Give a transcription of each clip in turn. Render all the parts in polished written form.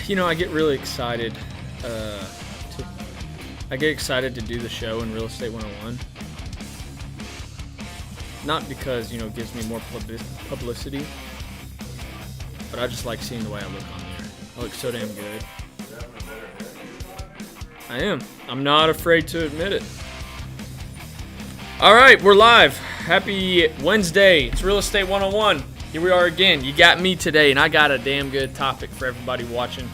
I get really excited. I get excited to do the show in Real Estate 101. Not because, it gives me more publicity, but I just like seeing the way I look on there. I look so damn good. I am. I'm not afraid to admit it. All right, we're live. Happy Wednesday. It's Real Estate 101. Here we are again. You got me today, and I got a damn good topic for everybody watching.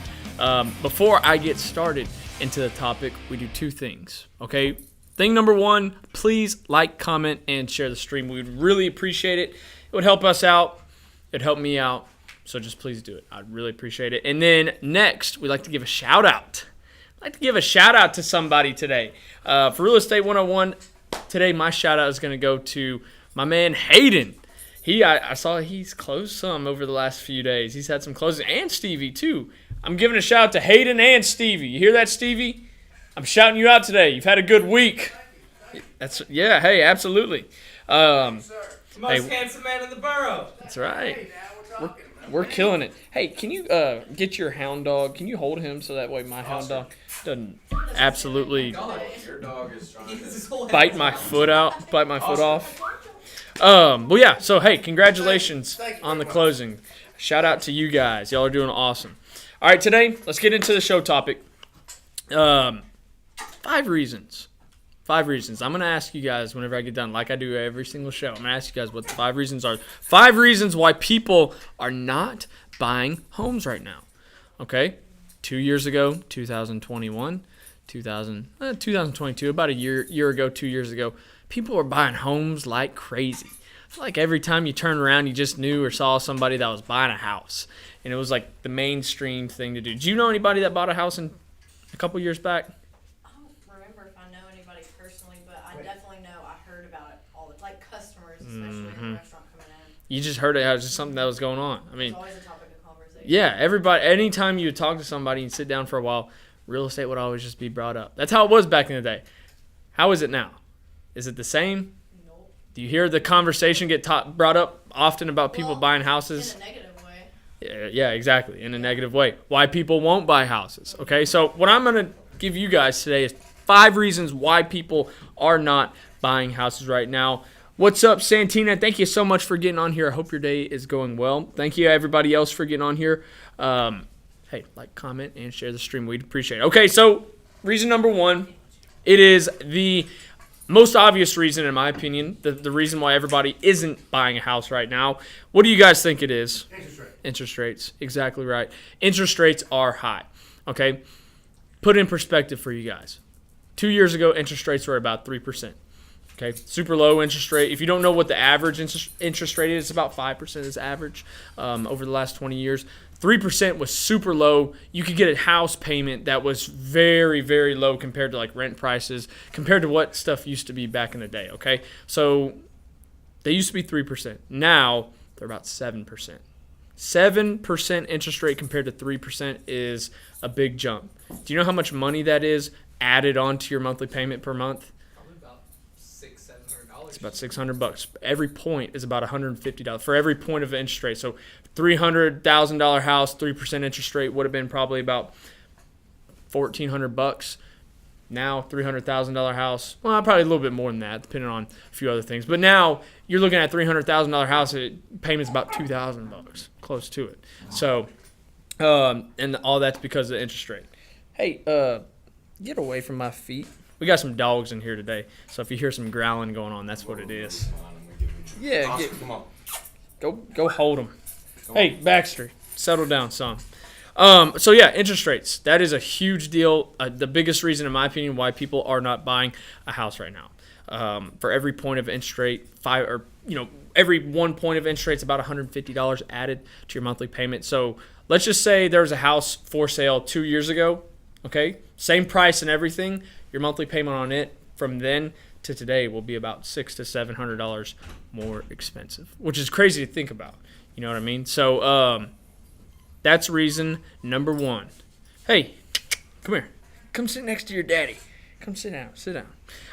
Before I get started into the topic, we do two things, okay? Thing number one, please like, comment, and share the stream. We would really appreciate it. It would help us out. It'd help me out. So just please do it. I'd really appreciate it. And then next, we'd like to give a shout out. I'd like to give a shout out to somebody today. For Real Estate 101, today my shout out is going to go to my man Hayden. I saw he's closed some over the last few days. He's had some closing, and Stevie too. I'm giving a shout out to Hayden and Stevie. You hear that, Stevie? I'm shouting you out today. You've had a good week. Hey, absolutely. Most handsome man in the borough. That's right. We're killing it. Hey, can you get your hound dog? Can you hold him so that way my hound dog doesn't absolutely bite my foot off? Well, yeah. So, hey, congratulations on the closing. Shout out to you guys. Y'all are doing awesome. All right, today, let's get into the show topic. 5 reasons. 5 reasons. I'm going to ask you guys whenever I get done, like I do every single show. I'm going to ask you guys what the 5 reasons are. 5 reasons why people are not buying homes right now. Okay? 2 years ago, 2021, 2022, about a year ago, 2 years ago, people were buying homes like crazy. I feel like every time you turn around, you just knew or saw somebody that was buying a house. And it was like the mainstream thing to do. Do you know anybody that bought a house in a couple years back? I don't remember if I know anybody personally, but I definitely know I heard about it all the like customers, especially in the restaurant coming in. You just heard it as just something that was going on. I mean, It's always a topic of conversation. yeah, everybody, anytime you would talk to somebody and sit down for a while, real estate would always just be brought up. That's how it was back in the day. How is it now? Is it the same? Nope. Do you hear the conversation get brought up often about people buying houses? In a negative way. Yeah, exactly. In a negative way. Why people won't buy houses. Okay, so what I'm going to give you guys today is 5 reasons why people are not buying houses right now. What's up, Santina? Thank you so much for getting on here. I hope your day is going well. Thank you, everybody else, for getting on here. Hey, like, comment, and share the stream. We'd appreciate it. Okay, so reason number 1, it is the most obvious reason, in my opinion, the reason why everybody isn't buying a house right now. What do you guys think it is? Interest rates. Exactly right. Interest rates are high. Okay? Put it in perspective for you guys. 2 years ago, interest rates were about 3%. Okay? Super low interest rate. If you don't know what the average interest rate is, it's about 5% is average over the last 20 years. 3% was super low. You could get a house payment that was very, very low compared to like rent prices, compared to what stuff used to be back in the day, okay? So they used to be 3%. Now they're about 7%. 7% interest rate compared to 3% is a big jump. Do you know how much money that is added onto your monthly payment per month? Probably about $600-$700. It's about $600. Every point is about $150 for every point of interest rate. So $300,000 house, 3% interest rate would have been probably about $1,400. Now $300,000 house, well, probably a little bit more than that, depending on a few other things. But now you're looking at $300,000 house, payment's about $2,000, close to it. So, and all that's because of the interest rate. Hey, get away from my feet. We got some dogs in here today, so if you hear some growling going on, that's what it is. Yeah, Come on. go hold them. Hey, Baxter, settle down, son. So yeah, interest rates. That is a huge deal. The biggest reason, in my opinion, why people are not buying a house right now. For every point of interest rate, every 1 point of interest rate is about $150 added to your monthly payment. So let's just say there was a house for sale 2 years ago. Okay, same price and everything. Your monthly payment on it from then to today will be about $600 to $700 more expensive, which is crazy to think about. You know what I mean? So that's reason number 1. Hey, come here. Come sit next to your daddy. Come sit down. Sit down.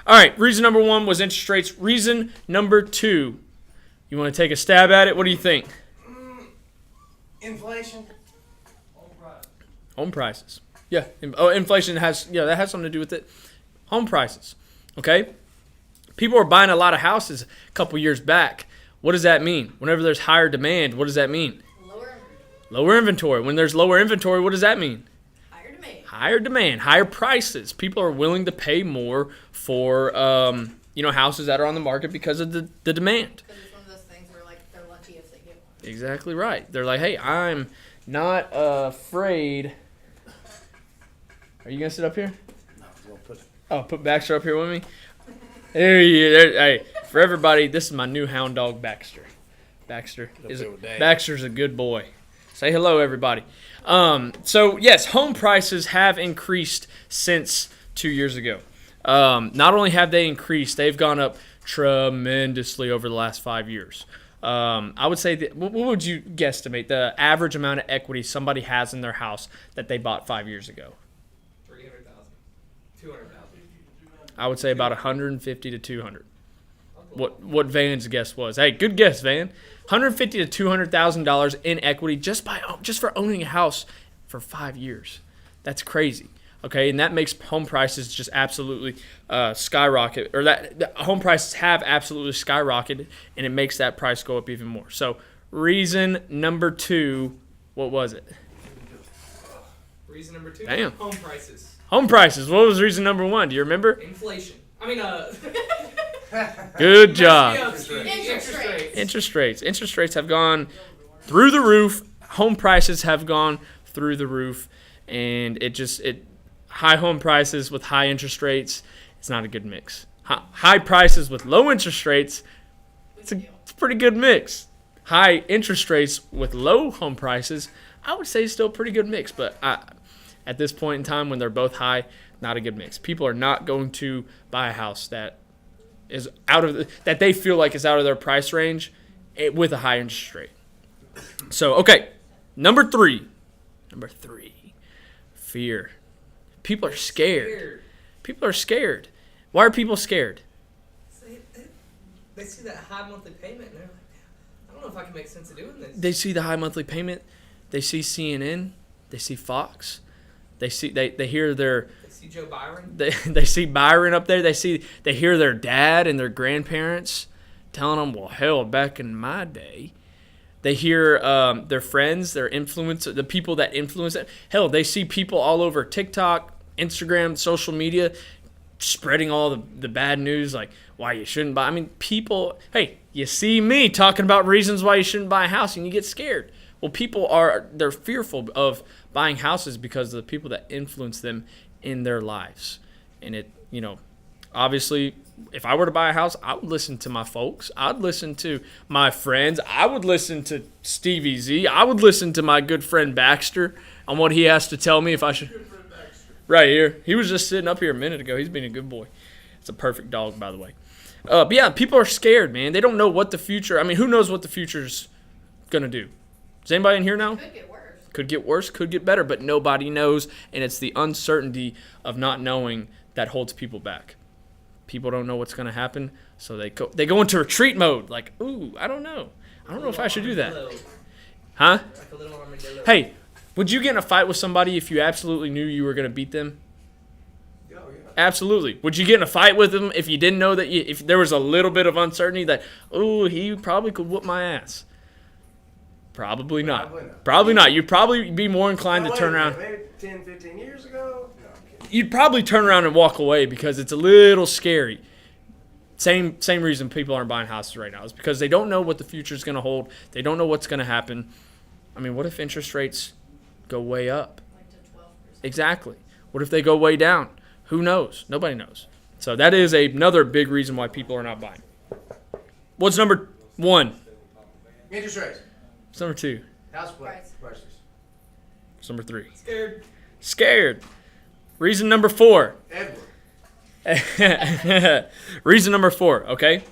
All right, reason number 1 was interest rates. Reason number 2, you want to take a stab at it? What do you think? Inflation. Home prices. Yeah. Inflation has, that has something to do with it. Home prices. Okay. People were buying a lot of houses a couple years back. What does that mean? Whenever there's higher demand, what does that mean? Lower inventory. When there's lower inventory, what does that mean? Higher demand, higher prices. People are willing to pay more for, houses that are on the market because of the demand. Because it's one of those things where, like, they're lucky if they get one. Exactly right. They're like, hey, I'm not afraid. Are you going to sit up here? No, put Baxter up here with me. Hey, for everybody, this is my new hound dog, Baxter. Baxter's a good boy. Say hello, everybody. So, yes, home prices have increased since 2 years ago. Not only have they increased, they've gone up tremendously over the last 5 years. I would say, what would you guesstimate the average amount of equity somebody has in their house that they bought 5 years ago? 300,000, 200,000. I would say about 150 to 200. What Van's guess was? Hey, good guess, Van. $150,000 to $200,000 in equity just for owning a house for 5 years. That's crazy. Okay, and that makes home prices just absolutely skyrocket, or that home prices have absolutely skyrocketed, and it makes that price go up even more. So, reason number 2, what was it? Reason number 2. Damn. Home prices. Home prices. What was reason number 1? Do you remember? Inflation. Good job. Interest rates. Interest rates have gone through the roof. Home prices have gone through the roof, and high home prices with high interest rates, it's not a good mix. High prices with low interest rates, it's a pretty good mix. High interest rates with low home prices, I would say still a pretty good mix, but at this point in time when they're both high, not a good mix. People are not going to buy a house that is that they feel like is out of their price range with a high interest rate. So, okay, number 3, fear. People are scared. People are scared. Why are people scared? They see that high monthly payment and they're like, I don't know if I can make sense of doing this. They see the high monthly payment. They see CNN. They see Fox. They hear their. They see Joe Byron. They see Byron up there. They hear their dad and their grandparents telling them, well, hell, back in my day. They hear their friends, their influence, the people that influence it. Hell, they see people all over TikTok, Instagram, social media, spreading all the bad news, like why you shouldn't buy. I mean, people, hey, you see me talking about reasons why you shouldn't buy a house, and you get scared. Well, they're fearful of buying houses because of the people that influence them in their lives. And obviously, if I were to buy a house, I would listen to my folks. I'd listen to my friends. I would listen to Stevie Z. I would listen to my good friend Baxter on what he has to tell me if I should. Right here. He was just sitting up here a minute ago. He's being a good boy. It's a perfect dog, by the way. But yeah, people are scared, man. They don't know what the future. I mean, who knows what the future's gonna do? Does anybody in here know? Could get worse. Could get worse. Could get better. But nobody knows, and it's the uncertainty of not knowing that holds people back. People don't know what's gonna happen, so they go into retreat mode. Like, ooh, I don't know. I don't know if I should do that. Huh? Like a little armadillo. Hey, would you get in a fight with somebody if you absolutely knew you were gonna beat them? Oh, yeah. Absolutely. Would you get in a fight with them if you didn't know that if there was a little bit of uncertainty that, oh, he probably could whoop my ass? Probably not. Probably not. You'd probably be more inclined to turn around. Maybe 10, 15 years ago? No, I'm kidding. You'd probably turn around and walk away because it's a little scary. Same reason people aren't buying houses right now is because they don't know what the future is going to hold. They don't know what's going to happen. I mean, what if interest rates go way up? Like to 12%. Exactly. What if they go way down? Who knows? Nobody knows. So that is another big reason why people are not buying. What's number 1? Interest rates. What's number 2? House Price. prices. What's number 3? Scared. Reason number 4. Edward. Reason number 4, okay?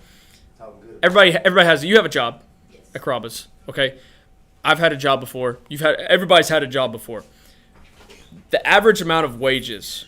Talking good. Everybody has, you have a job Yes. at Carabas, okay? I've had a job before. Everybody's had a job before. The average amount of wages,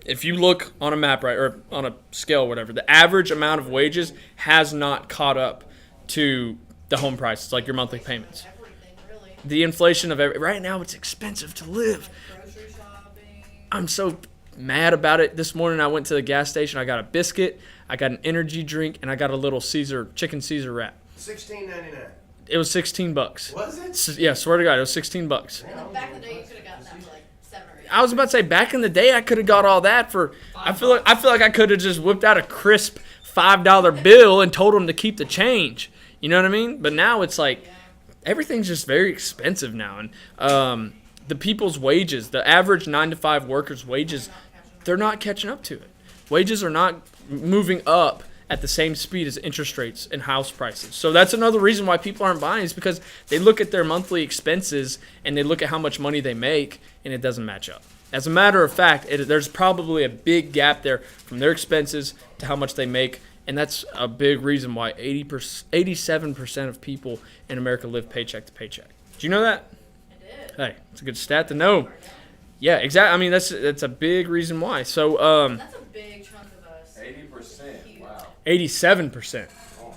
if you look on a map, right, or on a scale or whatever, the average amount of wages has not caught up to the home prices, like your monthly payments. Everything, really. the inflation of right now, it's expensive to live. Like grocery shopping. I'm so mad about it. This morning I went to the gas station. I got a biscuit, I got an energy drink, and I got a little chicken Caesar wrap. $16.99. It was $16. Was it? Yeah, swear to God, it was $16. And then back in the day, you could have gotten that for like 7 or 8. I was about to say, back in the day, I could have got all that for. I feel like I could have just whipped out a crisp $5 bill and told them to keep the change. You know what I mean? But now it's like everything's just very expensive now, and the people's wages, the average 9-to-5 workers' wages, they're not catching up to it. Wages are not moving up at the same speed as interest rates and house prices. So that's another reason why people aren't buying, is because they look at their monthly expenses and they look at how much money they make, and it doesn't match up. As a matter of fact, there's probably a big gap there from their expenses to how much they make, and that's a big reason why 87% of people in America live paycheck to paycheck. Do you know that? I did. Hey, it's a good stat to know. Yeah, exactly. I mean, that's a big reason why. So, That's a big chunk of us. 80%. Wow. 87%. Oh, wow.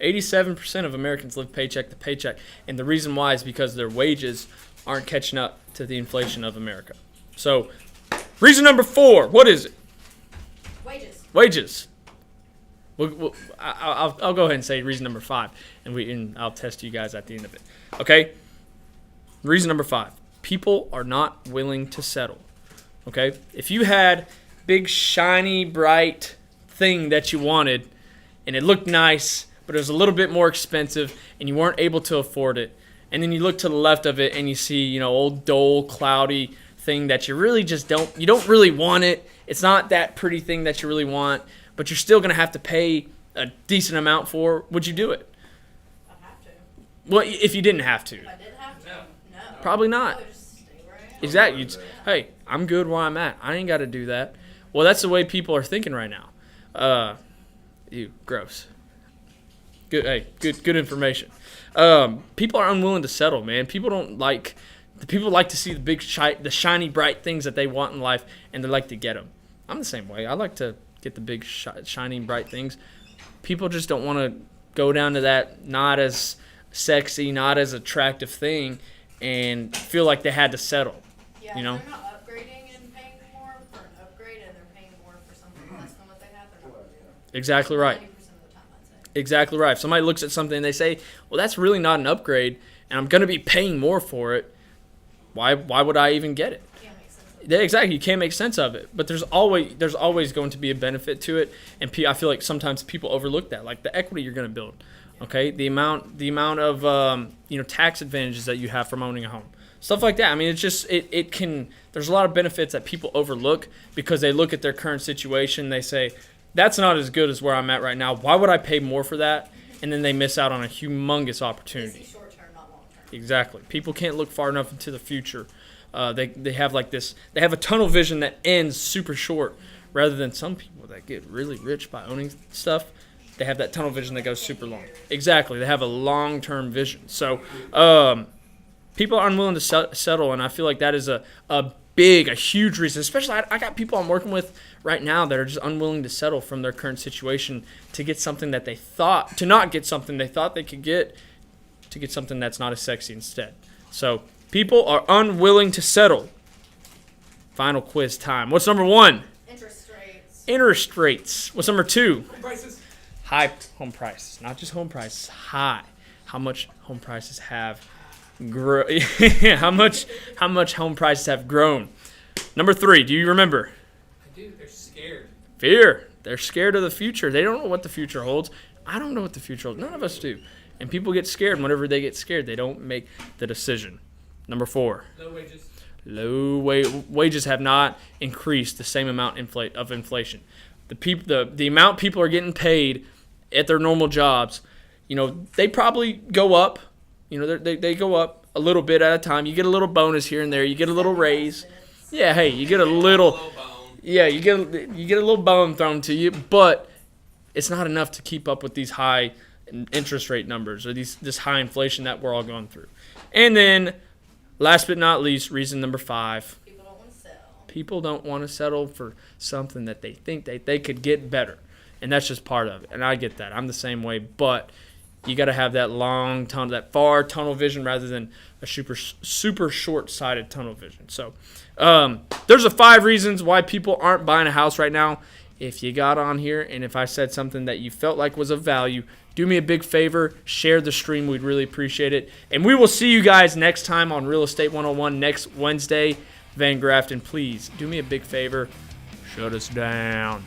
87% of Americans live paycheck to paycheck, and the reason why is because their wages aren't catching up to the inflation of America. So, reason number 4, what is it? Wages. I'll go ahead and say reason number 5, and I'll test you guys at the end of it. Okay? Reason number 5. People are not willing to settle. Okay? If you had big, shiny, bright thing that you wanted, and it looked nice, but it was a little bit more expensive, and you weren't able to afford it, and then you look to the left of it, and you see, old, dull, cloudy thing that you really just you don't really want it. It's not that pretty thing that you really want, but you're still going to have to pay a decent amount for. Would you do it? I'd have to. Well, if you didn't have to. If I did have to, no. Probably I not. would just stay where I am. Exactly. Hey, I'm good where I'm at. I ain't got to do that. Well, that's the way people are thinking right now. Gross. Good. Hey, good information. People are unwilling to settle, man. People like to see the shiny, bright things that they want in life, and they like to get them. I'm the same way. I like to get the big, shiny, bright things. People just don't want to go down to that not as sexy, not as attractive thing, and feel like they had to settle. Yeah, if they're not upgrading and paying more for an upgrade, and they're paying more for something less than what they have, they're not doing it. Exactly right. 90% of the time, I'd say. Exactly right. If somebody looks at something and they say, well, that's really not an upgrade, and I'm going to be paying more for it, why would I even get it? Can't make sense of it. Yeah, exactly. You can't make sense of it. But there's always going to be a benefit to it, and I feel like sometimes people overlook that, like the equity you're going to build. Okay, the amount of tax advantages that you have from owning a home, stuff like that. I mean, it's just it can. There's a lot of benefits that people overlook because they look at their current situation. They say that's not as good as where I'm at right now. Why would I pay more for that? And then they miss out on a humongous They opportunity. see short term, not long term. Exactly. People can't look far enough into the future. They have like this. They have a tunnel vision that ends super short, rather than some people that get really rich by owning stuff. They have that tunnel vision that goes super long. Exactly. They have a long-term vision. So people are unwilling to settle, and I feel like that is a huge reason. Especially I got people I'm working with right now that are just unwilling to settle from their current situation to get something that they thought, to not get something they thought they could get, to get something that's not as sexy instead. So people are unwilling to settle. Final quiz time. What's number 1? Interest rates. Interest rates. What's number 2? Prices. High home prices, not just home prices, high. How much home prices have how much home prices have grown. Number 3, do you remember? I do. They're scared. Fear. They're scared of the future. They don't know what the future holds. I don't know what the future holds. None of us do. And people get scared. Whenever they get scared, they don't make the decision. Number 4. Low wages. Wages have not increased the same amount of inflation. The amount people are getting paid at their normal jobs, they probably go up. They go up a little bit at a time. You get a little bonus here and there. You get a little raise. Yeah, hey, you get a little. Yeah, you get a little bone thrown to you, but it's not enough to keep up with these high interest rate numbers or this high inflation that we're all going through. And then, last but not least, reason number 5. People don't want to sell. People don't want to settle for something that they think they could get better. And that's just part of it. And I get that. I'm the same way. But you got to have that long tunnel, that far tunnel vision rather than a super short-sighted tunnel vision. So there's the 5 reasons why people aren't buying a house right now. If you got on here and if I said something that you felt like was of value, do me a big favor, share the stream. We'd really appreciate it. And we will see you guys next time on Real Estate 101 next Wednesday. Van Grafton, please do me a big favor, shut us down.